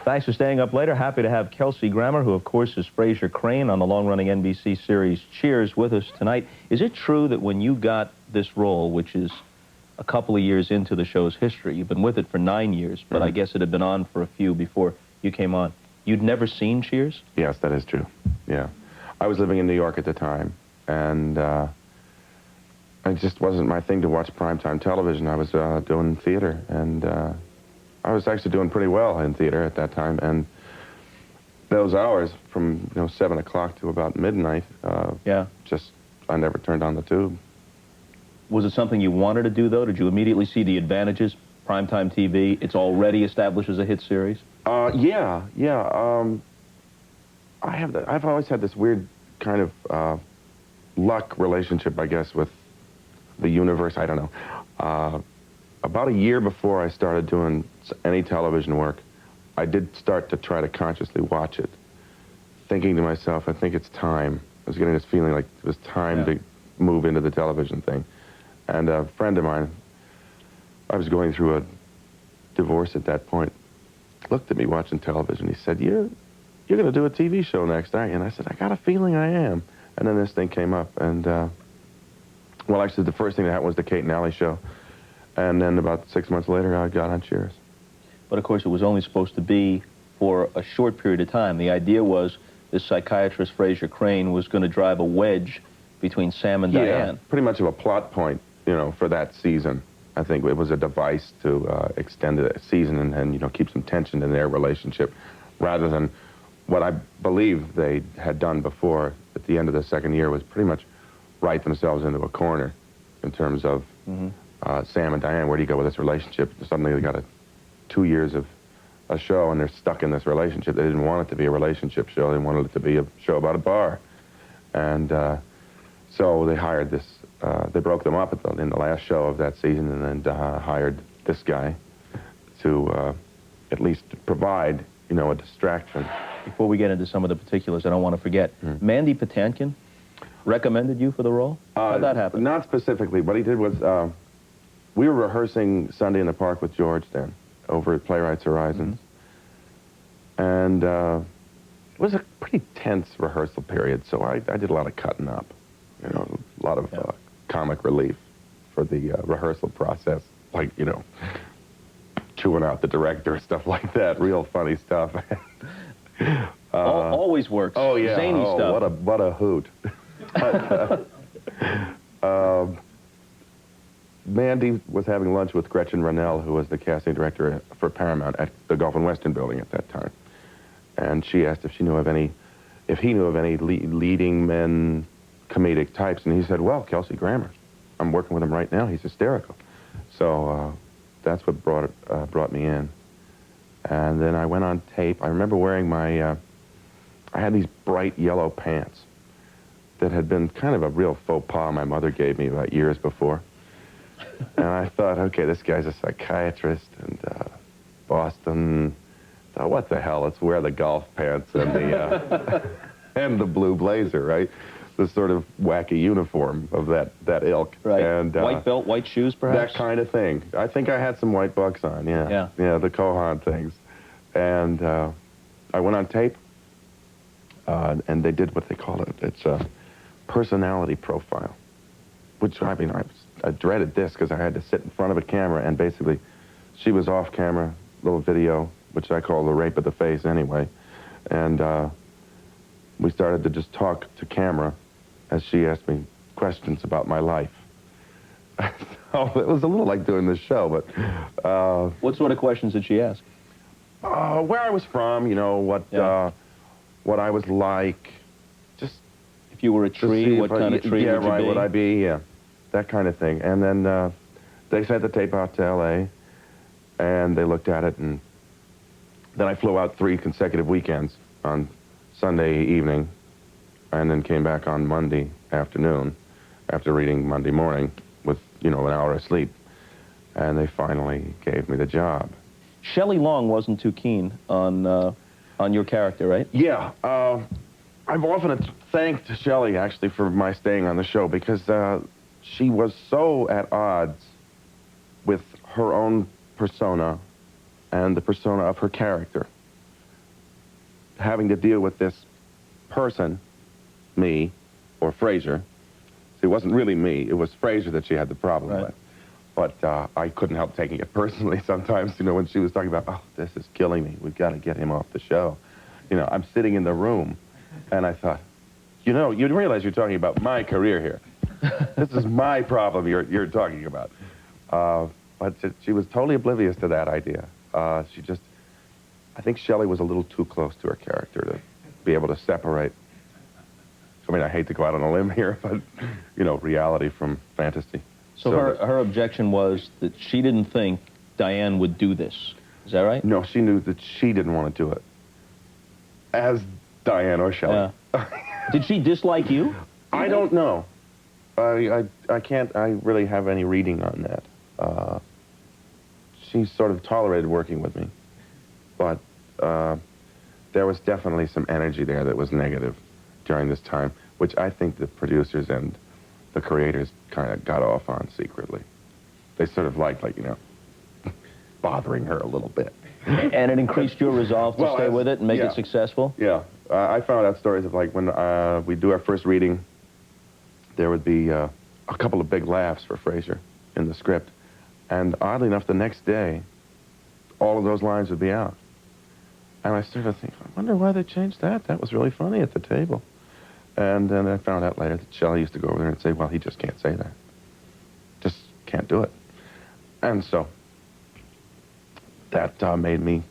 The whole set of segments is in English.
Thanks for staying up later. Happy to have Kelsey Grammer, who, of course, is Frasier Crane on the long-running NBC series Cheers, with us tonight. Is it true that when you got this role, which is a couple of years into the show's history, you've been with it for 9 years, but I guess it had been on for a few before you came on, you'd never seen Cheers? Yes, that is true. Yeah. I was living in New York at the time, and it just wasn't my thing to watch primetime television. I was doing theater, and I was actually doing pretty well in theater at that time, and those hours from 7 o'clock to about midnight, just I never turned on the tube. Was it something you wanted to do, though? Did you immediately see the advantages? Primetime TV, it's already established as a hit series? Yeah. I've always had this weird kind of luck relationship, I guess, with the universe. I don't know. About a year before I started doing any television work, I did start to try to consciously watch it, thinking to myself, I think it's time. I was getting this feeling like it was time to move into the television thing. And a friend of mine, I was going through a divorce at that point, looked at me watching television. He said, you're going to do a TV show next, aren't you? And I said, I got a feeling I am. And then this thing came up. And, well, actually, the first thing that happened was the Kate and Allie show. And then about 6 months later, I got on Cheers. But, of course, it was only supposed to be for a short period of time. The idea was this psychiatrist, Frasier Crane, was going to drive a wedge between Sam and Diane. Yeah, pretty much of a plot point, for that season. I think it was a device to extend the season and keep some tension in their relationship, rather than what I believe they had done before at the end of the second year was pretty much write themselves into a corner in terms of Sam and Diane. Where do you go with this relationship? Suddenly they got 2 years of a show and they're stuck in this relationship. They didn't want it to be a relationship show. They wanted it to be a show about a bar. And so they hired this, they broke them up in the last show of that season, and then hired this guy to at least provide, a distraction. Before we get into some of the particulars, I don't want to forget, Mandy Patinkin recommended you for the role? How'd that happen? Not specifically. What he did was, we were rehearsing Sunday in the Park with George then, over at Playwrights Horizons. And it was a pretty tense rehearsal period, so I did a lot of cutting up, a lot of comic relief for the rehearsal process, like, chewing out the director, stuff like that, real funny stuff. Always works. Oh, yeah. Zany stuff. What a hoot. Mandy was having lunch with Gretchen Rennell, who was the casting director for Paramount at the Gulf and Western building at that time. And she asked if he knew of any leading men comedic types. And he said, well, Kelsey Grammer. I'm working with him right now. He's hysterical. So that's what brought me in. And then I went on tape. I remember wearing I had these bright yellow pants that had been kind of a real faux pas my mother gave me about years before. And I thought, okay, this guy's a psychiatrist, and Boston. So what the hell? Let's wear the golf pants and the and the blue blazer, right? The sort of wacky uniform of that ilk. Right. And white belt, white shoes, perhaps. That kind of thing. I think I had some white bucks on. Yeah. Yeah, the Kohan things. And I went on tape, and they did what they call it. It's a personality profile, which I dreaded this because I had to sit in front of a camera, and basically she was off camera, little video, which I call the rape of the face anyway. And we started to just talk to camera as she asked me questions about my life. So it was a little like doing this show, but... what sort of questions did she ask? Where I was from, what I was like, just... If you were a tree, what kind of tree would you be? Yeah, right, would I be, yeah. That kind of thing. And then they sent the tape out to L.A., and they looked at it, and then I flew out 3 consecutive weekends on Sunday evening, and then came back on Monday afternoon after reading Monday morning with, an hour of sleep. And they finally gave me the job. Shelley Long wasn't too keen on your character, right? Yeah. I've often thanked Shelley, actually, for my staying on the show, because she was so at odds with her own persona and the persona of her character. having to deal with this person, me, or Frasier. It wasn't really me. It was Frasier that she had the problem with. But I couldn't help taking it personally sometimes, you know, when she was talking about, oh, this is killing me. We've got to get him off the show. You know, I'm sitting in the room, and I thought, you know, you realize you're talking about my career here. This is my problem you're talking about. But she was totally oblivious to that idea. She just, I think Shelley was a little too close to her character to be able to separate. I mean, I hate to go out on a limb here, but, you know, reality from fantasy. So her objection was that she didn't think Diane would do this. Is that right? No, she knew that she didn't want to do it. As Diane or Shelley. Did she dislike you? I don't know. I can't, I really have any reading on that. She sort of tolerated working with me. But there was definitely some energy there that was negative during this time, which I think the producers and the creators kind of got off on secretly. They sort of liked, like, you know, bothering her a little bit. And it increased your resolve to stay with it and make it successful? Yeah. I found out stories of, like, when we do our first reading, there would be a couple of big laughs for Frasier in the script. And oddly enough, the next day, all of those lines would be out. And I started to think, I wonder why they changed that. That was really funny at the table. And then I found out later that Shelley used to go over there and say, well, he just can't say that. Just can't do it. And so that made me,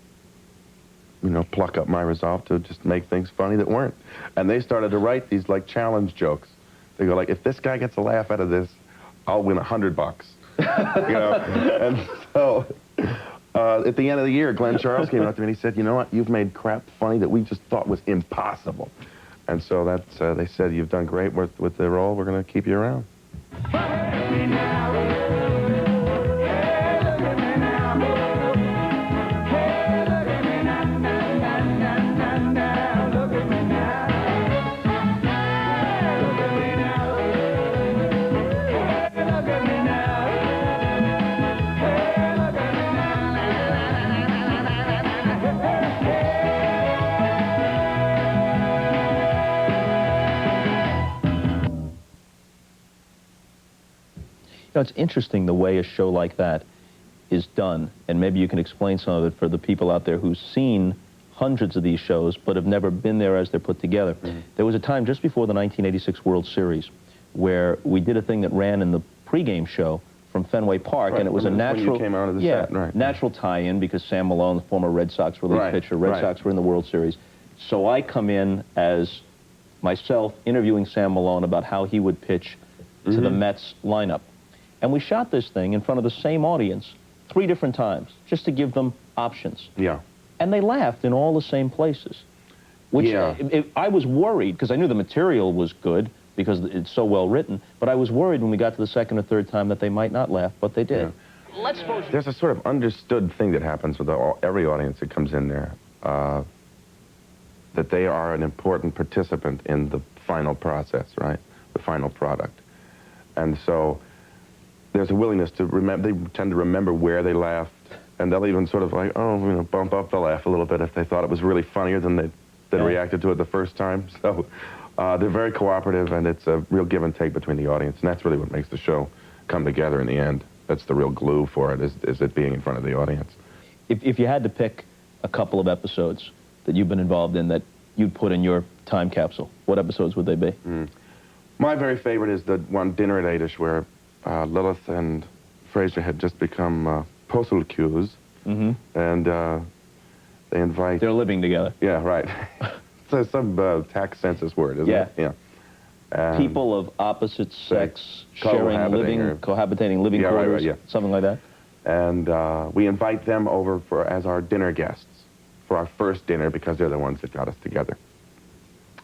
you know, pluck up my resolve to just make things funny that weren't. And they started to write these, like, challenge jokes. They go, like, if this guy gets a laugh out of this, I'll win $100. You know? And so at the end of the year, Glenn Charles came up to me and he said, you know what, you've made crap funny that we just thought was impossible. And so that's, they said, you've done great with the role. We're going to keep you around. You know, it's interesting the way a show like that is done, and maybe you can explain some of it for the people out there who've seen hundreds of these shows but have never been there as they're put together. Mm-hmm. There was a time just before the 1986 World Series where we did a thing that ran in the pregame show from Fenway Park, and it was a natural, when you came out of the set, right. natural tie-in because Sam Malone, the former Red Sox relief pitcher, Red Sox were in the World Series. So I come in as myself interviewing Sam Malone about how he would pitch to the Mets lineup. And we shot this thing in front of the same audience 3 different times, just to give them options. Yeah. And they laughed in all the same places. Which I was worried, because I knew the material was good, because it's so well written, but I was worried when we got to the second or third time that they might not laugh, but they did. Yeah. There's a sort of understood thing that happens with every audience that comes in there, that they are an important participant in the final process, right? The final product. And so there's a willingness to remember. They tend to remember where they laughed, and they'll even sort of like, oh, you know, bump up the laugh a little bit if they thought it was really funnier than they reacted to it the first time. So they're very cooperative, and it's a real give and take between the audience, and that's really what makes the show come together in the end. That's the real glue for it, is it being in front of the audience. If you had to pick a couple of episodes that you've been involved in that you'd put in your time capsule, what episodes would they be? My very favorite is the one, Dinner at 8-ish, where Lilith and Frasier had just become postal queues, and they invite... They're living together. Yeah, right. So some tax census word, isn't it? Yeah. And people of opposite sex sharing cohabitating living quarters, something like that. And we invite them over as our dinner guests for our first dinner because they're the ones that got us together.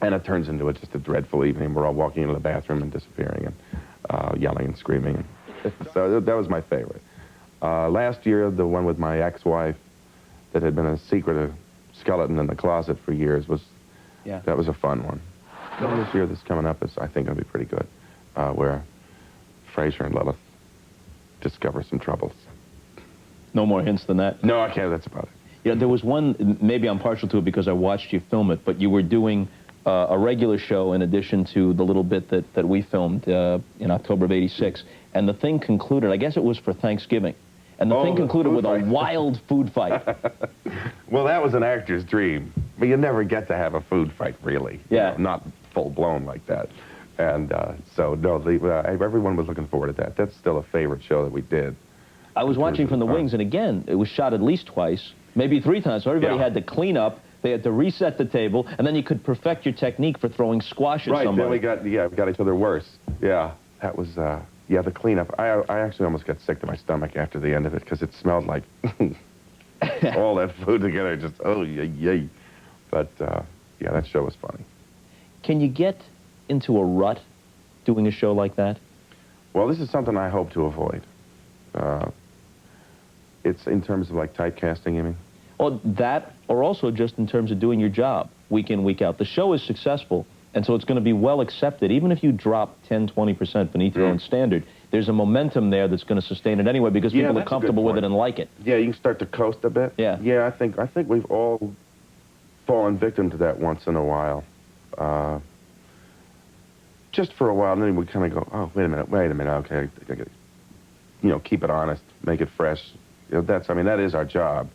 And it turns into just a dreadful evening. We're all walking into the bathroom and disappearing and yelling and screaming. So that was my favorite. Last year, the one with my ex-wife that had been a secret skeleton in the closet for years that was a fun one. This year that's coming up is, I think, going to be pretty good, where Frasier and Lilith discover some troubles. No more hints than that? No, I can't. That's about it. Yeah, there was one, maybe I'm partial to it because I watched you film it, but you were doing a regular show in addition to the little bit that we filmed in October of '86, and the thing concluded, I guess it was for Thanksgiving, and the thing concluded with a wild food fight. Well, that was an actor's dream, but you never get to have a food fight, really. Yeah. You know, not full-blown like that. And so, no, everyone was looking forward to that. That's still a favorite show that we did. I was watching from the wings, and again, it was shot at least twice, maybe 3 times, so everybody had to clean up, they had to reset the table, and then you could perfect your technique for throwing squash at somebody. Right, then we got each other worse. Yeah, that was, yeah, the cleanup. I actually almost got sick to my stomach after the end of it, because it smelled like all that food together, just, oh, yay. But, yeah, that show was funny. Can you get into a rut doing a show like that? Well, this is something I hope to avoid. It's in terms of like typecasting, you mean? Well, that, or also just in terms of doing your job week in, week out. The show is successful, and so it's going to be well accepted. Even if you drop 10, 20% beneath your own standard, there's a momentum there that's going to sustain it anyway because people are comfortable with it and like it. Yeah, you can start to coast a bit. Yeah. Yeah, I think we've all fallen victim to that once in a while. Just for a while, and then we kind of go, oh, wait a minute, okay, you know, keep it honest, make it fresh. You know, I mean, that is our job,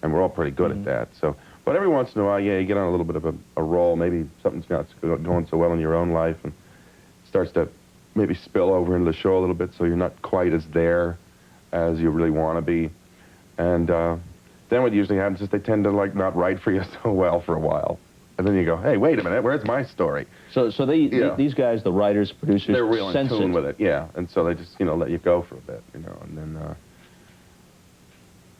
and we're all pretty good at that. So, but every once in a while, yeah, you get on a little bit of a roll. Maybe something's not going so well in your own life, and starts to maybe spill over into the show a little bit, so you're not quite as there as you really want to be. And then what usually happens is they tend to like not write for you so well for a while. And then you go, hey, wait a minute, where's my story? So these guys, the writers, producers, they're real in tune with it, yeah. And so they just, you know, let you go for a bit, you know, and then,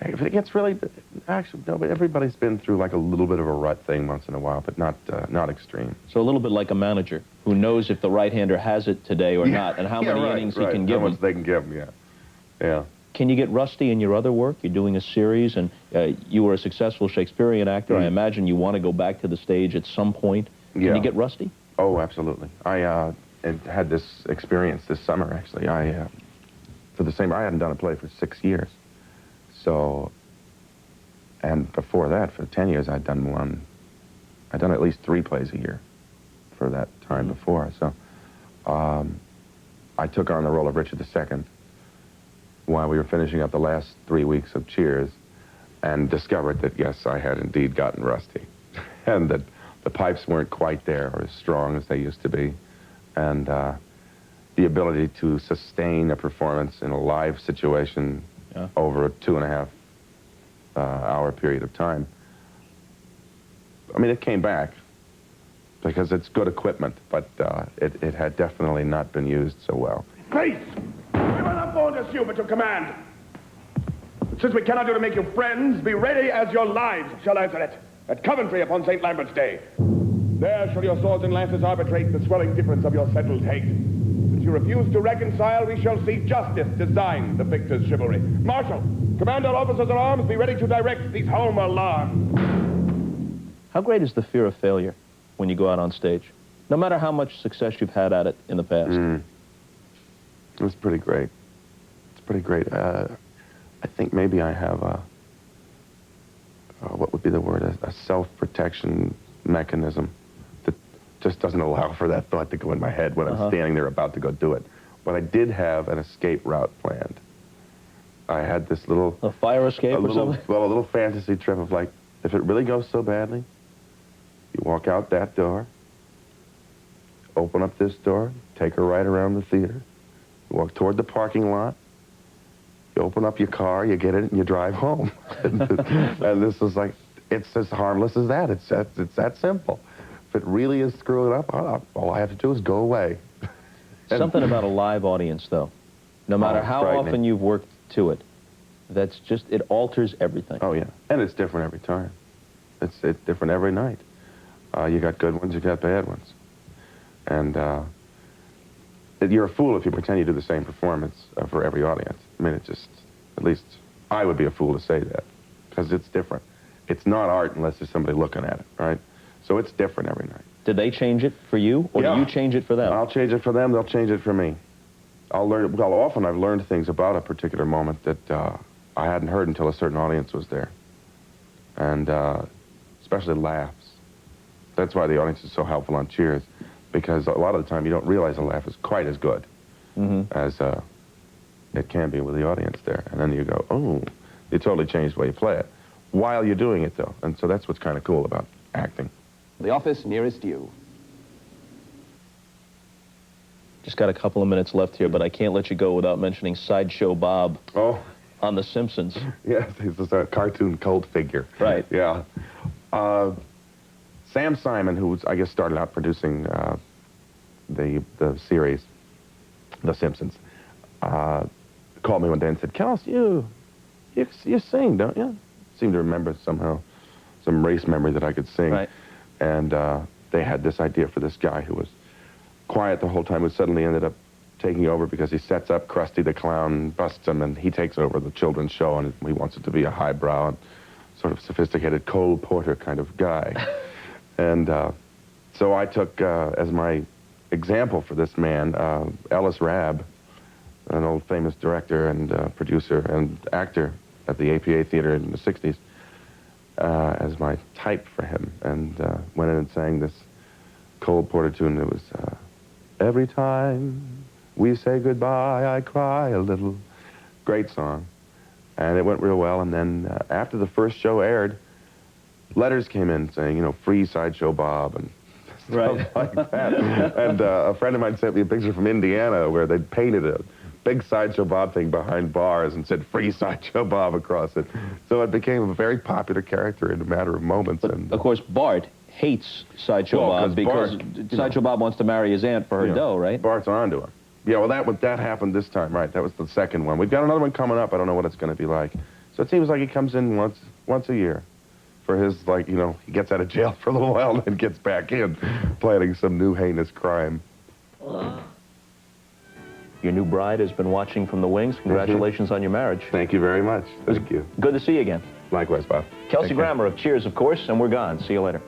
if it gets really, actually, no, but everybody's been through like a little bit of a rut thing once in a while, but not extreme. So a little bit like a manager who knows if the right-hander has it today or not, and how many innings he can give them. How much they can give them, yeah. Can you get rusty in your other work? You're doing a series, and you were a successful Shakespearean actor. I imagine you want to go back to the stage at some point. Can you get rusty? Oh, absolutely. I had this experience this summer, actually. I hadn't done a play for 6 years. So, and before that, for 10 years, I'd done at least 3 plays a year for that time before. So, I took on the role of Richard II while we were finishing up the last 3 weeks of Cheers, and discovered that, yes, I had indeed gotten rusty, and that the pipes weren't quite there or as strong as they used to be, and the ability to sustain a performance in a live situation over a 2.5 hour period of time. I mean, it came back because it's good equipment, but it had definitely not been used so well. Grace! We will not go to you, but to command. Since we cannot do to make you friends, be ready as your lives shall answer it. At Coventry upon St. Lambert's Day. There shall your swords and lances arbitrate the swelling difference of your settled hate. Since you refuse to reconcile, we shall see justice design the victor's chivalry. Marshal, command our officers at arms, be ready to direct these home alarms. How great is the fear of failure when you go out on stage? No matter how much success you've had at it in the past. It's pretty great. It's pretty great. I think maybe I have what would be the word? A self-protection mechanism that just doesn't allow for that thought to go in my head when I'm standing there about to go do it. But I did have an escape route planned. I had this little... A fire escape or something? Well, a little fantasy trip of like, if it really goes so badly, you walk out that door, open up this door, take a right around the theater, you walk toward the parking lot, you open up your car, you get in it, and you drive home. And this is like, it's as harmless as that. It's that simple. If it really is screwing up, all I have to do is go away. Something about a live audience, though. No matter how often you've worked to it, that's just, it alters everything. Oh, yeah. And it's different every time. It's different every night. You got good ones, you got bad ones. And you're a fool if you pretend you do the same performance for every audience. I mean, it just, at least I would be a fool to say that, because it's different. It's not art unless there's somebody looking at it, right? So it's different every night. Did they change it for you, or do you change it for them? I'll change it for them, they'll change it for me. Often I've learned things about a particular moment that I hadn't heard until a certain audience was there. and especially laughs. That's why the audience is so helpful on Cheers, because a lot of the time you don't realize a laugh is quite as good as it can be with the audience there. And then you go, oh, you totally changed the way you play it while you're doing it, though. And so that's what's kind of cool about acting. The office nearest you. Just got a couple of minutes left here, but I can't let you go without mentioning Sideshow Bob on The Simpsons. Yes, he's just a cartoon cult figure. Right. Yeah. Sam Simon, who I guess started out producing the series, The Simpsons, called me one day and said, "Kels, you sing, don't you?" Seemed to remember somehow some race memory that I could sing. Right. And they had this idea for this guy who was quiet the whole time, who suddenly ended up taking over because he sets up Krusty the Clown, busts him, and he takes over the children's show, and he wants it to be a highbrow and sort of sophisticated Cole Porter kind of guy. And so I took as my example for this man, Ellis Rabb, an old famous director and producer and actor at the APA Theater in the 60s, as my type for him, and went in and sang this Cole Porter tune. It was, every time we say goodbye, I cry a little. Great song. And it went real well, and then after the first show aired, letters came in saying, you know, free Sideshow Bob and stuff like that. And a friend of mine sent me a picture from Indiana where they'd painted a big Sideshow Bob thing behind bars and said free Sideshow Bob across it. So it became a very popular character in a matter of moments. But, and of course, Bart hates Sideshow Bob because Bart, Sideshow Bob wants to marry his aunt for her dough, right? Bart's onto him. Yeah, well, that happened this time, right? That was the second one. We've got another one coming up. I don't know what it's going to be like. So it seems like he comes in once a year for his, like, you know, he gets out of jail for a little while and then gets back in, planning some new heinous crime. Your new bride has been watching from the wings. Congratulations on your marriage. Thank you very much. Thank you. Good to see you again. Likewise, Bob. Kelsey Grammer of Cheers, of course, and we're gone. See you later.